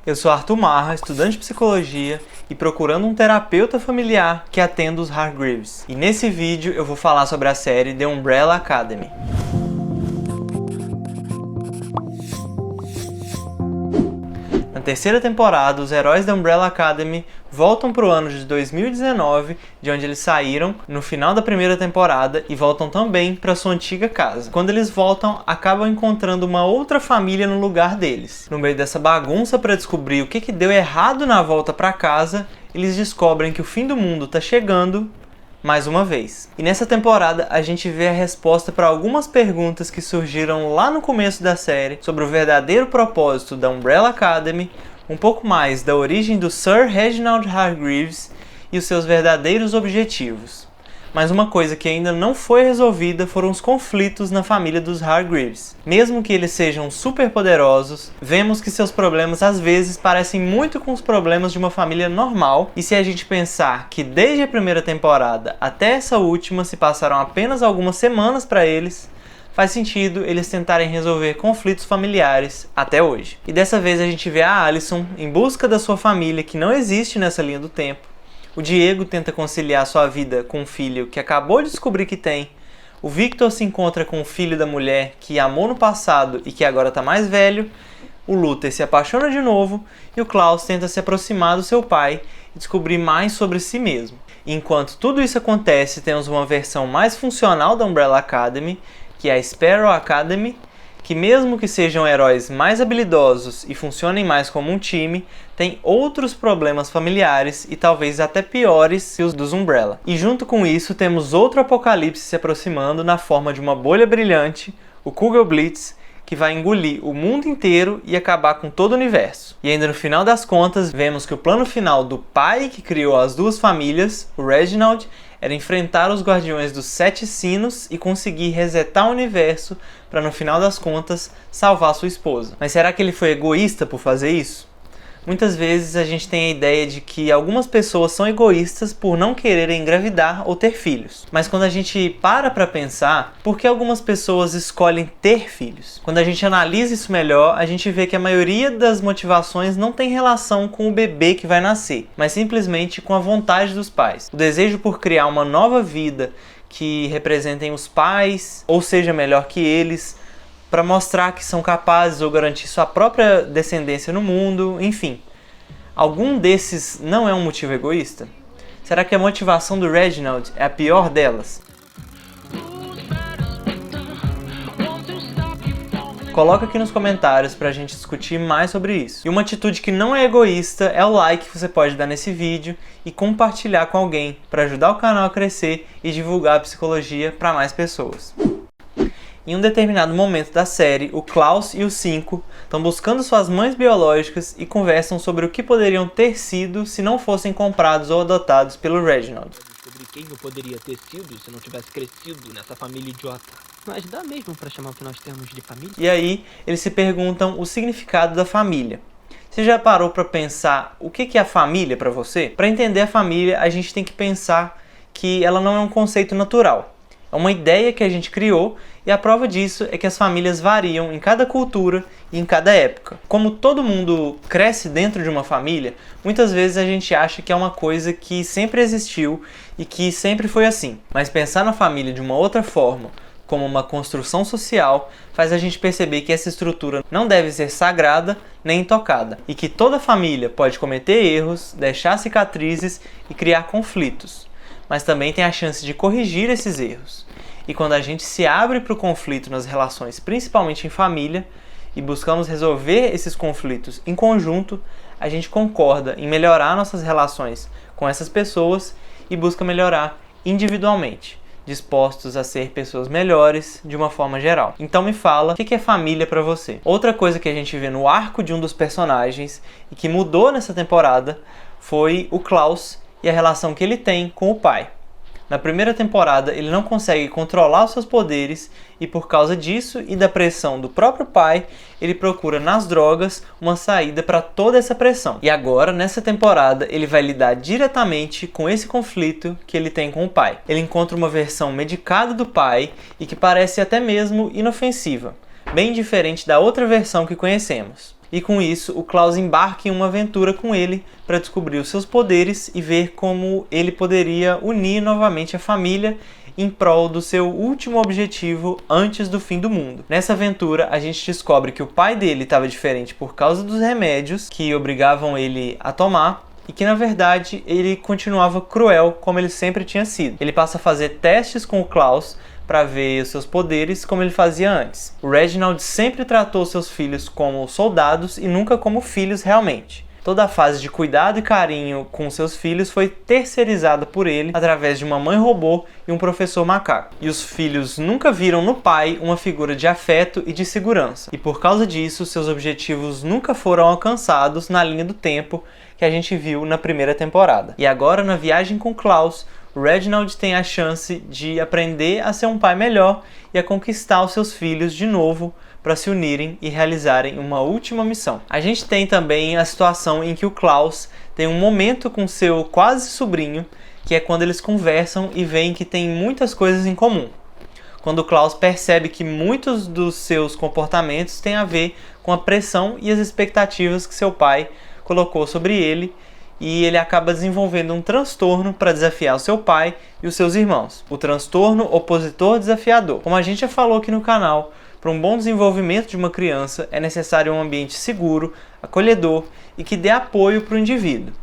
Eu sou Arthur Marra, estudante de psicologia e procurando um terapeuta familiar que atenda os Hargreaves. E nesse vídeo eu vou falar sobre a série The Umbrella Academy. Na terceira temporada, os heróis da Umbrella Academy voltam para o ano de 2019, de onde eles saíram no final da primeira temporada, e voltam também para sua antiga casa. Quando eles voltam, acabam encontrando uma outra família no lugar deles. No meio dessa bagunça para descobrir o que deu errado na volta para casa, eles descobrem que o fim do mundo está chegando mais uma vez. E nessa temporada a gente vê a resposta para algumas perguntas que surgiram lá no começo da série sobre o verdadeiro propósito da Umbrella Academy, um pouco mais da origem do Sir Reginald Hargreaves e os seus verdadeiros objetivos. Mas uma coisa que ainda não foi resolvida foram os conflitos na família dos Hargreaves. Mesmo que eles sejam super poderosos, vemos que seus problemas às vezes parecem muito com os problemas de uma família normal, e se a gente pensar que desde a primeira temporada até essa última se passaram apenas algumas semanas para eles, faz sentido eles tentarem resolver conflitos familiares até hoje. E dessa vez a gente vê a Alison em busca da sua família que não existe nessa linha do tempo. O Diego tenta conciliar sua vida com um filho que acabou de descobrir que tem. O Victor se encontra com o filho da mulher que amou no passado e que agora está mais velho. O Luther se apaixona de novo e o Klaus tenta se aproximar do seu pai e descobrir mais sobre si mesmo. E enquanto tudo isso acontece, temos uma versão mais funcional da Umbrella Academy, que é a Sparrow Academy, que mesmo que sejam heróis mais habilidosos e funcionem mais como um time, tem outros problemas familiares e talvez até piores que os dos Umbrella. E junto com isso temos outro apocalipse se aproximando na forma de uma bolha brilhante, o Kugelblitz, que vai engolir o mundo inteiro e acabar com todo o universo. E ainda no final das contas, vemos que o plano final do pai que criou as duas famílias, o Reginald, era enfrentar os Guardiões dos Sete Sinos e conseguir resetar o universo para, no final das contas, salvar sua esposa. Mas será que ele foi egoísta por fazer isso? Muitas vezes a gente tem a ideia de que algumas pessoas são egoístas por não quererem engravidar ou ter filhos. Mas quando a gente para pensar, por que algumas pessoas escolhem ter filhos? Quando a gente analisa isso melhor, a gente vê que a maioria das motivações não tem relação com o bebê que vai nascer, mas simplesmente com a vontade dos pais. O desejo por criar uma nova vida que representem os pais, ou seja, melhor que eles, para mostrar que são capazes ou garantir sua própria descendência no mundo, enfim. Algum desses não é um motivo egoísta? Será que a motivação do Reginald é a pior delas? Coloca aqui nos comentários pra gente discutir mais sobre isso. E uma atitude que não é egoísta é o like que você pode dar nesse vídeo e compartilhar com alguém para ajudar o canal a crescer e divulgar a psicologia para mais pessoas. Em um determinado momento da série, o Klaus e os 5 estão buscando suas mães biológicas e conversam sobre o que poderiam ter sido se não fossem comprados ou adotados pelo Reginald. Sobre quem eu poderia ter sido se não tivesse crescido nessa família idiota. Mas dá mesmo pra chamar o que nós temos de família? E aí, eles se perguntam o significado da família. Você já parou para pensar o que é a família para você? Para entender a família, a gente tem que pensar que ela não é um conceito natural. É uma ideia que a gente criou e a prova disso é que as famílias variam em cada cultura e em cada época. Como todo mundo cresce dentro de uma família, muitas vezes a gente acha que é uma coisa que sempre existiu e que sempre foi assim. Mas pensar na família de uma outra forma, como uma construção social, faz a gente perceber que essa estrutura não deve ser sagrada nem intocada, e que toda família pode cometer erros, deixar cicatrizes e criar conflitos, mas também tem a chance de corrigir esses erros. E quando a gente se abre para o conflito nas relações, principalmente em família, e buscamos resolver esses conflitos em conjunto, a gente concorda em melhorar nossas relações com essas pessoas e busca melhorar individualmente, dispostos a ser pessoas melhores de uma forma geral. Então me fala, o que é família para você? Outra coisa que a gente vê no arco de um dos personagens e que mudou nessa temporada foi o Klaus e a relação que ele tem com o pai. Na primeira temporada, ele não consegue controlar os seus poderes e por causa disso e da pressão do próprio pai, ele procura nas drogas uma saída para toda essa pressão. E agora, nessa temporada, ele vai lidar diretamente com esse conflito que ele tem com o pai. Ele encontra uma versão medicada do pai e que parece até mesmo inofensiva, bem diferente da outra versão que conhecemos. e com isso o Klaus embarca em uma aventura com ele para descobrir os seus poderes e ver como ele poderia unir novamente a família em prol do seu último objetivo antes do fim do mundo. Nessa aventura, a gente descobre que o pai dele estava diferente por causa dos remédios que obrigavam ele a tomar e que, na verdade, ele continuava cruel como ele sempre tinha sido. Ele passa a fazer testes com o Klaus para ver os seus poderes como ele fazia antes. O Reginald sempre tratou seus filhos como soldados e nunca como filhos realmente. Toda a fase de cuidado e carinho com seus filhos foi terceirizada por ele através de uma mãe robô e um professor macaco. E os filhos nunca viram no pai uma figura de afeto e de segurança. E por causa disso, seus objetivos nunca foram alcançados na linha do tempo que a gente viu na primeira temporada. E agora, na viagem com Klaus, o Reginald tem a chance de aprender a ser um pai melhor e a conquistar os seus filhos de novo para se unirem e realizarem uma última missão. A gente tem também a situação em que o Klaus tem um momento com seu quase sobrinho, que é quando eles conversam e veem que tem muitas coisas em comum. Quando o Klaus percebe que muitos dos seus comportamentos têm a ver com a pressão e as expectativas que seu pai colocou sobre ele, e ele acaba desenvolvendo um transtorno para desafiar o seu pai e os seus irmãos. O transtorno opositor desafiador. Como a gente já falou aqui no canal, para um bom desenvolvimento de uma criança é necessário um ambiente seguro, acolhedor e que dê apoio para o indivíduo.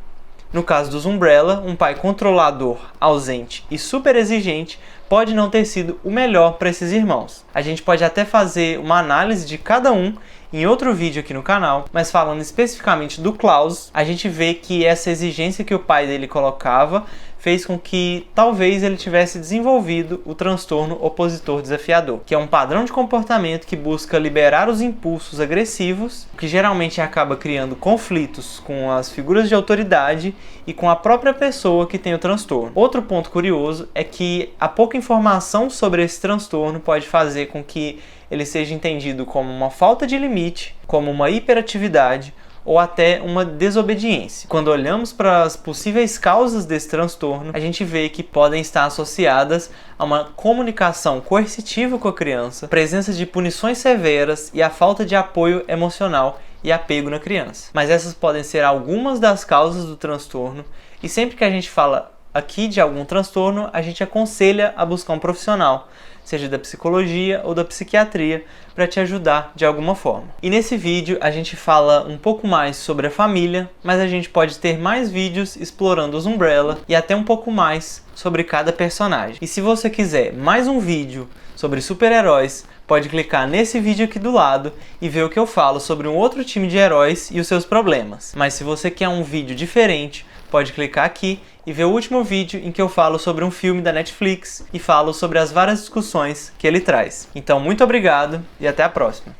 No caso dos Umbrella, um pai controlador, ausente e super exigente pode não ter sido o melhor para esses irmãos. A gente pode até fazer uma análise de cada um em outro vídeo aqui no canal, mas falando especificamente do Klaus, a gente vê que essa exigência que o pai dele colocava fez com que talvez ele tivesse desenvolvido o transtorno opositor desafiador, que é um padrão de comportamento que busca liberar os impulsos agressivos, o que geralmente acaba criando conflitos com as figuras de autoridade e com a própria pessoa que tem o transtorno. Outro ponto curioso é que a pouca informação sobre esse transtorno pode fazer com que ele seja entendido como uma falta de limite, como uma hiperatividade ou até uma desobediência. Quando olhamos para as possíveis causas desse transtorno, a gente vê que podem estar associadas a uma comunicação coercitiva com a criança, presença de punições severas e a falta de apoio emocional e apego na criança. Mas essas podem ser algumas das causas do transtorno, e sempre que a gente fala aqui de algum transtorno, a gente aconselha a buscar um profissional, seja da psicologia ou da psiquiatria, para te ajudar de alguma forma. E nesse vídeo a gente fala um pouco mais sobre a família, mas a gente pode ter mais vídeos explorando os Umbrella e até um pouco mais sobre cada personagem. E se você quiser mais um vídeo sobre super-heróis, pode clicar nesse vídeo aqui do lado e ver o que eu falo sobre um outro time de heróis e os seus problemas. Mas se você quer um vídeo diferente, pode clicar aqui e ver o último vídeo em que eu falo sobre um filme da Netflix e falo sobre as várias discussões que ele traz. Então, muito obrigado e até a próxima.